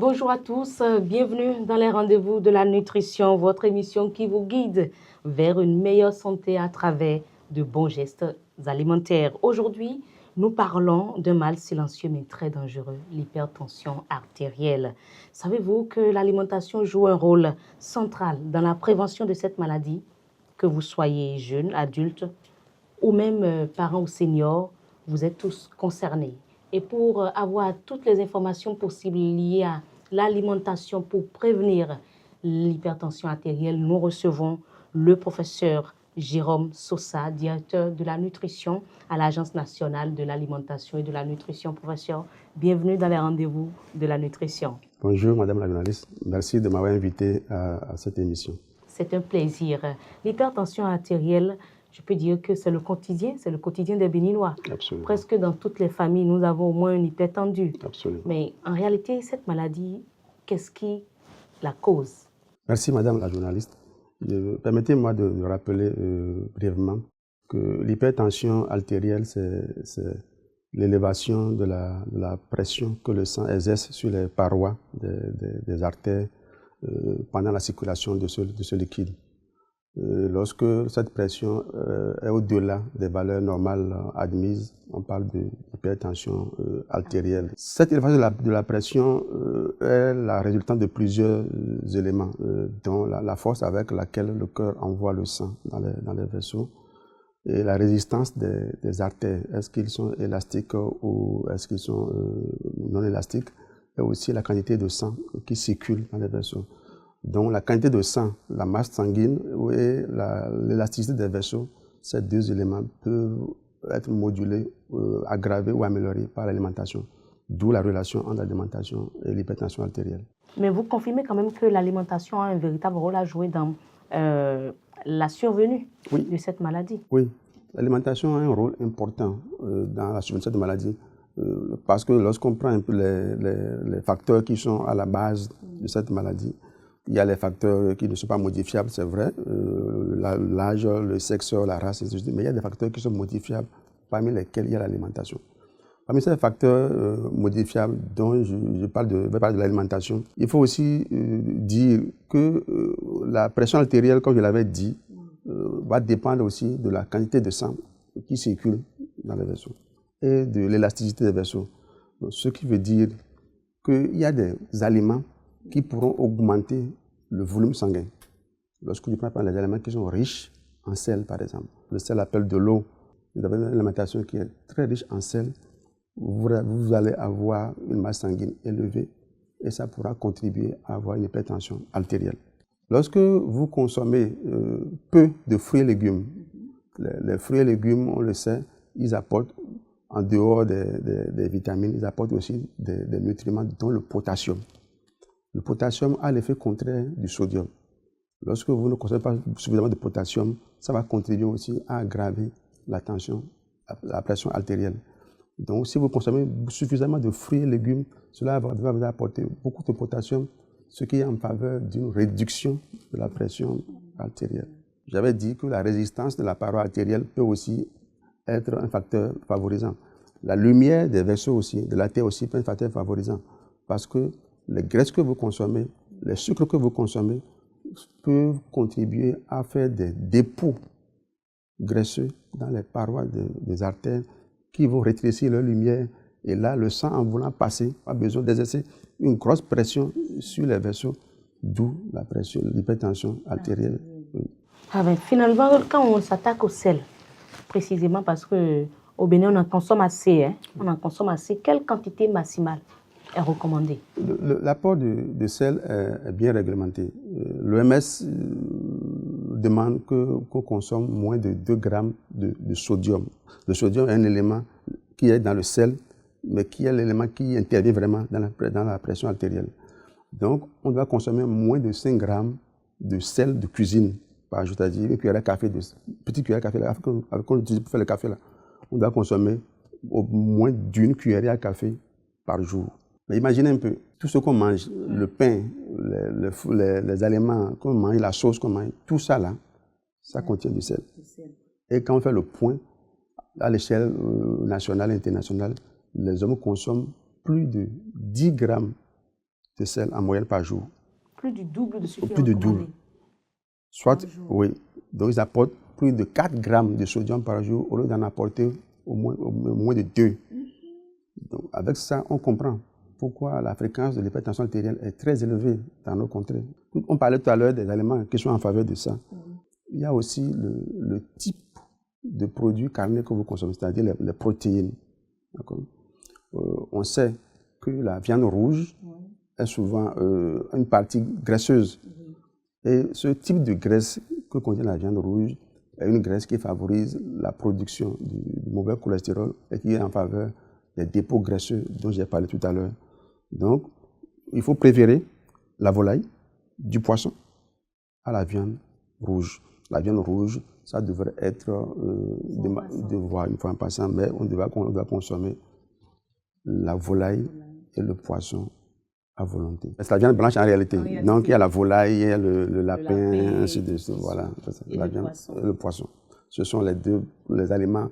Bonjour à tous, bienvenue dans les rendez-vous de la nutrition, votre émission qui vous guide vers une meilleure santé à travers de bons gestes alimentaires. Aujourd'hui, nous parlons d'un mal silencieux mais très dangereux, l'hypertension artérielle. Savez-vous que l'alimentation joue un rôle central dans la prévention de cette maladie, que vous soyez jeune, adulte ou même parents ou seniors, vous êtes tous concernés. Et pour avoir toutes les informations possibles liées à l'alimentation pour prévenir l'hypertension artérielle, nous recevons le professeur Jérôme Sosa, directeur de la nutrition à l'Agence nationale de l'alimentation et de la nutrition. Professeur, bienvenue dans les rendez-vous de la nutrition. Bonjour Madame la journaliste, merci de m'avoir invité à cette émission. C'est un plaisir. L'hypertension artérielle, je peux dire que c'est le quotidien des Béninois. Absolument. Presque dans toutes les familles, nous avons au moins un hypertendu. Absolument. Mais en réalité, cette maladie, qu'est-ce qui la cause? Merci Madame la journaliste. Permettez-moi de rappeler brièvement que l'hypertension artérielle, c'est l'élévation de la pression que le sang exerce sur les parois des artères pendant la circulation de ce liquide. Lorsque cette pression est au-delà des valeurs normales admises, on parle d'hypertension artérielle. Cette élévation de la pression est la résultante de plusieurs éléments, dont la force avec laquelle le cœur envoie le sang dans les vaisseaux et la résistance des artères. Est-ce qu'ils sont élastiques ou est-ce qu'ils sont non élastiques? Et aussi la quantité de sang qui circule dans les vaisseaux. Donc la quantité de sang, la masse sanguine et l'élasticité des vaisseaux, ces deux éléments peuvent être modulés, aggravés ou améliorés par l'alimentation. D'où la relation entre l'alimentation et l'hypertension artérielle. Mais vous confirmez quand même que l'alimentation a un véritable rôle à jouer dans la survenue de cette maladie? Oui, l'alimentation a un rôle important dans la survenue de cette maladie. Parce que lorsqu'on prend un peu les facteurs qui sont à la base de cette maladie, il y a les facteurs qui ne sont pas modifiables, c'est vrai, l'âge, le sexe, la race, mais il y a des facteurs qui sont modifiables, parmi lesquels il y a l'alimentation. Parmi ces facteurs modifiables dont je vais parler de l'alimentation, il faut aussi dire que la pression artérielle, comme je l'avais dit, va dépendre aussi de la quantité de sang qui circule dans les vaisseaux et de l'élasticité des vaisseaux. Donc, ce qui veut dire qu'il y a des aliments qui pourront augmenter le volume sanguin. Lorsque vous prenez des aliments qui sont riches en sel, par exemple, le sel appelle de l'eau. Vous avez une alimentation qui est très riche en sel, vous allez avoir une masse sanguine élevée et ça pourra contribuer à avoir une hypertension artérielle. Lorsque vous consommez peu de fruits et légumes, les fruits et légumes, on le sait, ils apportent, en dehors des vitamines, ils apportent aussi des nutriments, dont le potassium. Le potassium a l'effet contraire du sodium. Lorsque vous ne consommez pas suffisamment de potassium, ça va contribuer aussi à aggraver la tension, la pression artérielle. Donc, si vous consommez suffisamment de fruits et légumes, cela va vous apporter beaucoup de potassium, ce qui est en faveur d'une réduction de la pression artérielle. J'avais dit que la résistance de la paroi artérielle peut aussi être un facteur favorisant. La lumière des vaisseaux aussi, de l'artère aussi, peut être un facteur favorisant. Parce que les graisses que vous consommez, les sucres que vous consommez peuvent contribuer à faire des dépôts graisseux dans les parois des artères qui vont rétrécir leur lumière. Et là, le sang, en voulant passer, a besoin d'exercer une grosse pression sur les vaisseaux, d'où la pression, l'hypertension artérielle. Oui. Ah ben, finalement, quand on s'attaque au sel, précisément parce qu'au Bénin, on en consomme assez, on en consomme assez, quelle quantité maximale est recommandée? L'apport de sel est bien réglementé. L'OMS demande qu'on consomme moins de 2 grammes de sodium. Le sodium est un élément qui est dans le sel, mais qui est l'élément qui intervient vraiment dans la pression artérielle. Donc, on doit consommer moins de 5 grammes de sel de cuisine par jour, c'est-à-dire une cuillère à café, petite cuillère à café, qu'on utilise pour faire le café, là. On doit consommer au moins d'une cuillère à café par jour. Mais imaginez un peu, tout ce qu'on mange, le pain, les aliments qu'on mange, la sauce qu'on mange, tout ça là, ça contient du sel. Et quand on fait le point, à l'échelle nationale et internationale, les hommes consomment plus de 10 grammes de sel en moyenne par jour. Plus du double de ce qui est Plus de recommandé. double. Soit, Par jour. oui. Donc, ils apportent plus de 4 grammes de sodium par jour au lieu d'en apporter au moins de 2. Donc, avec ça, on comprend pourquoi la fréquence de l'hypertension artérielle est très élevée dans nos contrées. On parlait tout à l'heure des aliments qui sont en faveur de ça. Il y a aussi le type de produits carnés que vous consommez, c'est-à-dire les protéines. On sait que la viande rouge est souvent une partie graisseuse. Et ce type de graisse que contient la viande rouge est une graisse qui favorise la production du mauvais cholestérol et qui est en faveur des dépôts graisseux dont j'ai parlé tout à l'heure. Donc, il faut préférer la volaille, du poisson, à la viande rouge. La viande rouge, ça devrait être une fois en passant, mais on doit consommer la volaille et le poisson à volonté. C'est la viande blanche en réalité. Donc, il y a la volaille, il y a le lapin, ainsi de suite. Voilà, la viande et le poisson. Ce sont les aliments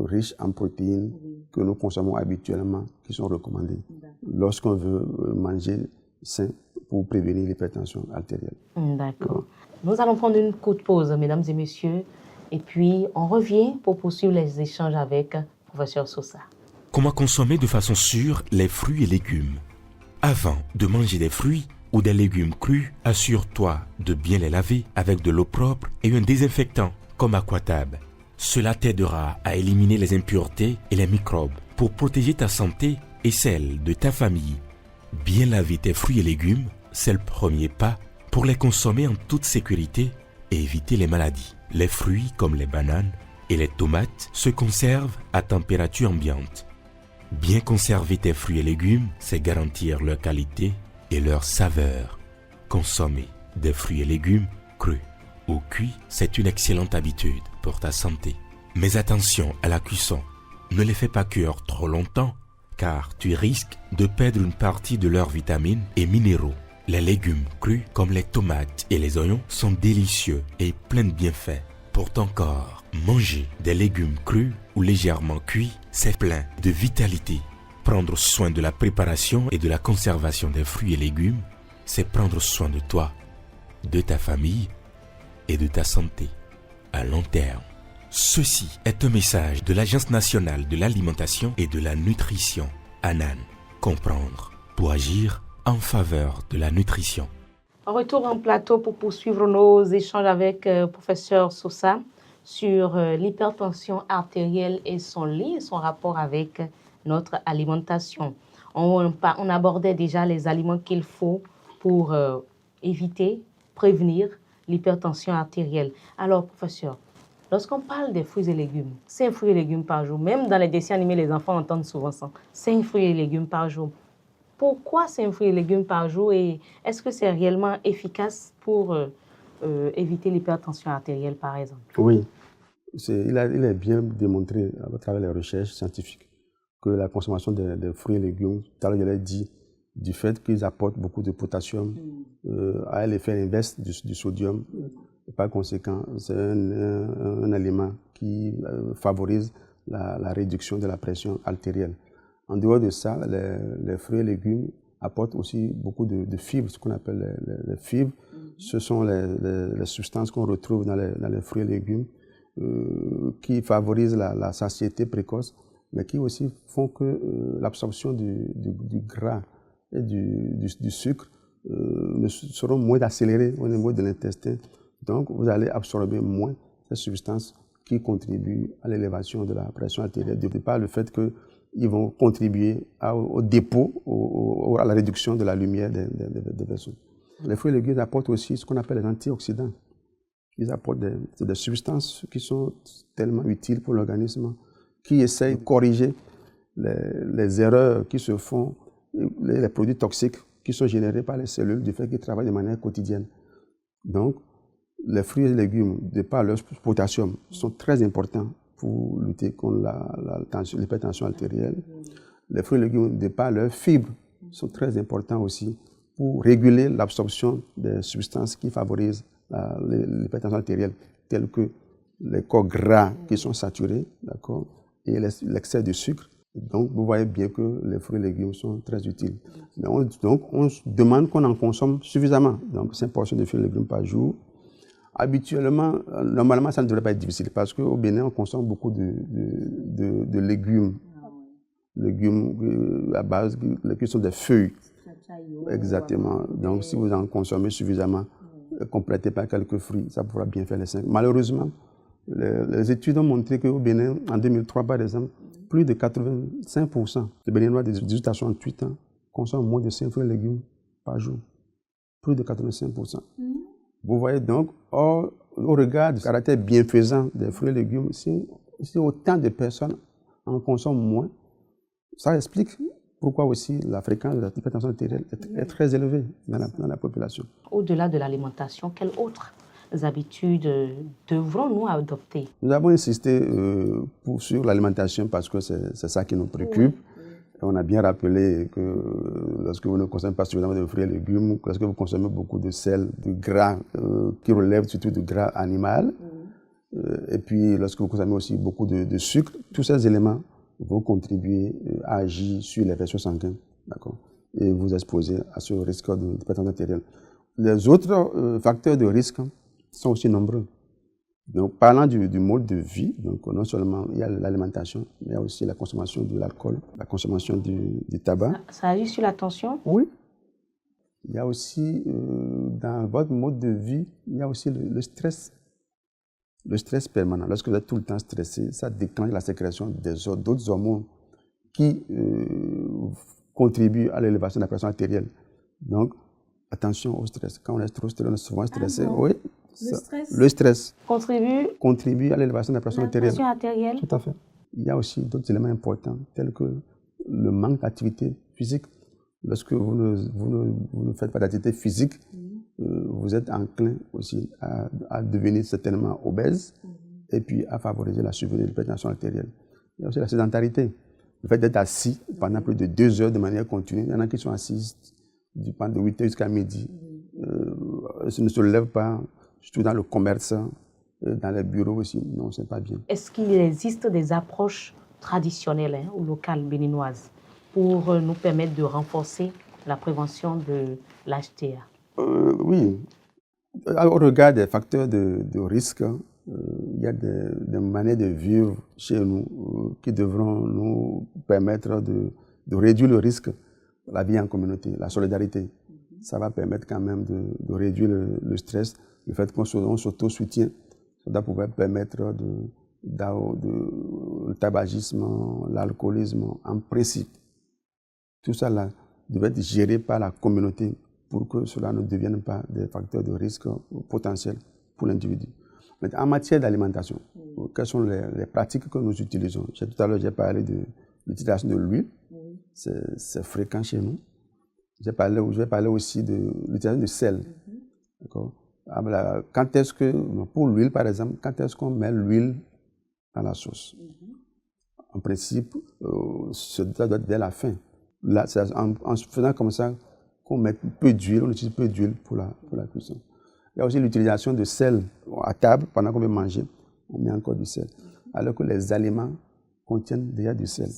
riches en protéines que nous consommons habituellement, qui sont recommandés lorsqu'on veut manger sain pour prévenir l'hypertension artérielle. D'accord. Nous allons prendre une courte pause, mesdames et messieurs, et puis on revient pour poursuivre les échanges avec professeur Sosa. Comment consommer de façon sûre les fruits et légumes? Avant de manger des fruits ou des légumes crus, assure-toi de bien les laver avec de l'eau propre et un désinfectant comme Aquatab. Cela t'aidera à éliminer les impuretés et les microbes pour protéger ta santé et celle de ta famille. Bien laver tes fruits et légumes, c'est le premier pas pour les consommer en toute sécurité et éviter les maladies. Les fruits comme les bananes et les tomates se conservent à température ambiante. Bien conserver tes fruits et légumes, c'est garantir leur qualité et leur saveur. Consommer des fruits et légumes crus ou cuits, c'est une excellente habitude pour ta santé. Mais attention à la cuisson. Ne les fais pas cuire trop longtemps, car tu risques de perdre une partie de leurs vitamines et minéraux. Les légumes crus, comme les tomates et les oignons, sont délicieux et pleins de bienfaits pour ton corps. Manger des légumes crus ou légèrement cuits, c'est plein de vitalité. Prendre soin de la préparation et de la conservation des fruits et légumes, c'est prendre soin de toi, de ta famille et de ta santé à long terme. Ceci est un message de l'Agence nationale de l'alimentation et de la nutrition, ANAN. Comprendre pour agir en faveur de la nutrition. On retourne en plateau pour poursuivre nos échanges avec professeur Sosa sur l'hypertension artérielle et son lien, son rapport avec notre alimentation. On abordait déjà les aliments qu'il faut pour éviter, prévenir l'hypertension artérielle. Alors, professeur, lorsqu'on parle des fruits et légumes, 5 fruits et légumes par jour, même dans les dessins animés, les enfants entendent souvent ça, 5 fruits et légumes par jour. Pourquoi 5 fruits et légumes par jour et est-ce que c'est réellement efficace pour éviter l'hypertension artérielle, par exemple? Oui, il est bien démontré à travers les recherches scientifiques que la consommation des fruits et légumes, tout à l'heure je l'ai dit, du fait qu'ils apportent beaucoup de potassium, a l'effet inverse du sodium. Et par conséquent, c'est un aliment qui favorise la réduction de la pression artérielle. En dehors de ça, les fruits et légumes apportent aussi beaucoup de fibres, ce qu'on appelle les fibres. Ce sont les substances qu'on retrouve dans les fruits et légumes qui favorisent la satiété précoce, mais qui aussi font que l'absorption du gras et du sucre seront moins accélérées au niveau de l'intestin. Donc, vous allez absorber moins ces substances qui contribuent à l'élévation de la pression artérielle. De par le fait qu'ils vont contribuer au dépôt, à la réduction de la lumière des vaisseaux. Les fruits et légumes apportent aussi ce qu'on appelle les antioxydants. Ils apportent des substances qui sont tellement utiles pour l'organisme, qui essayent de corriger les erreurs qui se font, les produits toxiques qui sont générés par les cellules du fait qu'ils travaillent de manière quotidienne. Donc, les fruits et légumes, de par leur potassium, sont très importants pour lutter contre l'hypertension artérielle. Les fruits et légumes, de par leurs fibres, sont très importants aussi pour réguler l'absorption des substances qui favorisent l'hypertension artérielle, telles que les corps gras qui sont saturés, d'accord, et l'excès de sucre Donc, vous voyez bien que les fruits et légumes sont très utiles. Mais on se demande qu'on en consomme suffisamment. Donc, 5 portions de fruits et légumes par jour. Habituellement, normalement, ça ne devrait pas être difficile parce qu'au Bénin, on consomme beaucoup de légumes. Légumes à base, qui sont des feuilles. Exactement. Donc, si vous en consommez suffisamment, complétez par quelques fruits, ça pourra bien faire les 5. Malheureusement, les études ont montré qu'au Bénin, en 2003 par exemple, plus de 85% des Béninois de 18 à 68 ans consomment moins de 5 fruits et légumes par jour. Plus de 85%. Vous voyez donc, au regard du caractère bienfaisant des fruits et légumes, si autant de personnes en consomment moins, ça explique pourquoi aussi la fréquence de l'hypertension artérielle est très élevée dans la population. Au-delà de l'alimentation, quelles autres habitudes devrons-nous adopter? Nous avons insisté sur l'alimentation parce que c'est ça qui nous préoccupe. On a bien rappelé que lorsque vous ne consommez pas suffisamment de fruits et légumes, lorsque vous consommez beaucoup de sel, de gras, qui relève surtout du gras animal, et puis lorsque vous consommez aussi beaucoup de sucre, tous ces éléments vont contribuer à agir sur les vaisseaux sanguins, d'accord, et vous exposer à ce risque d'hypertension artérielle. Les autres facteurs de risque sont aussi nombreux. Donc, parlant du mode de vie, donc non seulement il y a l'alimentation, mais il y a aussi la consommation de l'alcool, la consommation du tabac. Ça agit sur la tension? Oui. Il y a aussi, dans votre mode de vie, il y a aussi le stress. Le stress permanent. Lorsque vous êtes tout le temps stressé, ça déclenche la sécrétion d'autres hormones qui contribuent à l'élévation de la pression artérielle. Donc, attention au stress. Quand on est trop stressé, on est souvent stressé. Oui. Le stress contribue à l'élévation de la pression artérielle. Tout à fait. Il y a aussi d'autres éléments importants, tels que le manque d'activité physique. Lorsque vous ne faites pas d'activité physique, vous êtes enclin aussi à devenir certainement obèse et puis à favoriser la survenue de l'hypertension artérielle. Il y a aussi la sédentarité. Le fait d'être assis pendant plus de 2 heures de manière continue. Il y en a qui sont assis pendant de 8 heures jusqu'à midi. Ne se lèvent pas, surtout dans le commerce, dans les bureaux aussi. Non, ce n'est pas bien. Est-ce qu'il existe des approches traditionnelles ou locales béninoises pour nous permettre de renforcer la prévention de l'HTA? Oui. Au regard des facteurs de risque, il y a des manières de vivre chez nous qui devront nous permettre de réduire le risque, la vie en communauté, la solidarité. Ça va permettre quand même de réduire le stress, le fait qu'on s'auto-soutient. Ça doit pouvoir permettre le tabagisme, l'alcoolisme, en principe. Tout ça là devait être géré par la communauté pour que cela ne devienne pas des facteurs de risque potentiels pour l'individu. En matière d'alimentation, quelles sont les pratiques que nous utilisons? Tout à l'heure, j'ai parlé de l'utilisation de l'huile. C'est fréquent chez nous. Je vais parler aussi de l'utilisation de sel. D'accord? Quand est-ce que, pour l'huile par exemple, quand est-ce qu'on met l'huile dans la sauce? En principe, ça doit être dès la fin. Là, en faisant comme ça, qu'on met peu d'huile, on utilise peu d'huile pour la cuisson. Il y a aussi l'utilisation de sel à table, pendant qu'on veut manger, on met encore du sel. Alors que les aliments contiennent déjà du sel.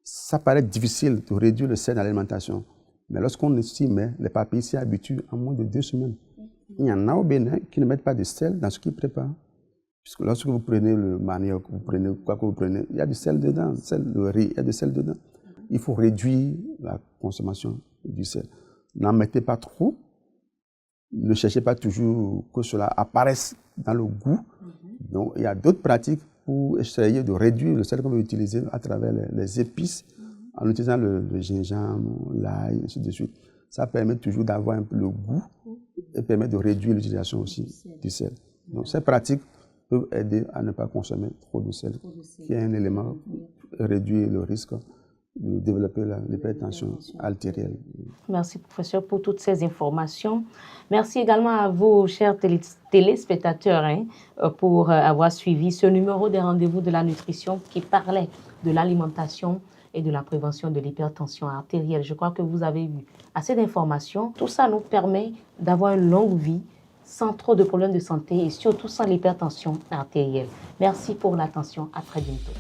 Ça paraît difficile de réduire le sel dans l'alimentation, mais lorsqu'on s'y met, les papilles s'y habituent en moins de 2 semaines. Il y en a au Bénin qui ne mettent pas de sel dans ce qu'ils préparent. Puisque lorsque vous prenez le manioc, vous prenez quoi que vous prenez, il y a du sel dedans, le riz, il y a du sel dedans. Il faut réduire la consommation du sel. N'en mettez pas trop. Ne cherchez pas toujours que cela apparaisse dans le goût. Donc, il y a d'autres pratiques pour essayer de réduire le sel qu'on veut utiliser à travers les épices, en utilisant le gingembre, l'ail, ainsi de suite. Ça permet toujours d'avoir un peu le goût et permet de réduire l'utilisation aussi du sel. Donc, ces pratiques peuvent aider à ne pas consommer trop de sel, qui est un élément pour réduire le risque de développer l'hypertension artérielle. Merci, professeur, pour toutes ces informations. Merci également à vous, chers téléspectateurs, pour avoir suivi ce numéro des rendez-vous de la nutrition qui parlait de l'alimentation et de la prévention de l'hypertension artérielle. Je crois que vous avez eu assez d'informations. Tout ça nous permet d'avoir une longue vie sans trop de problèmes de santé et surtout sans l'hypertension artérielle. Merci pour l'attention. À très bientôt.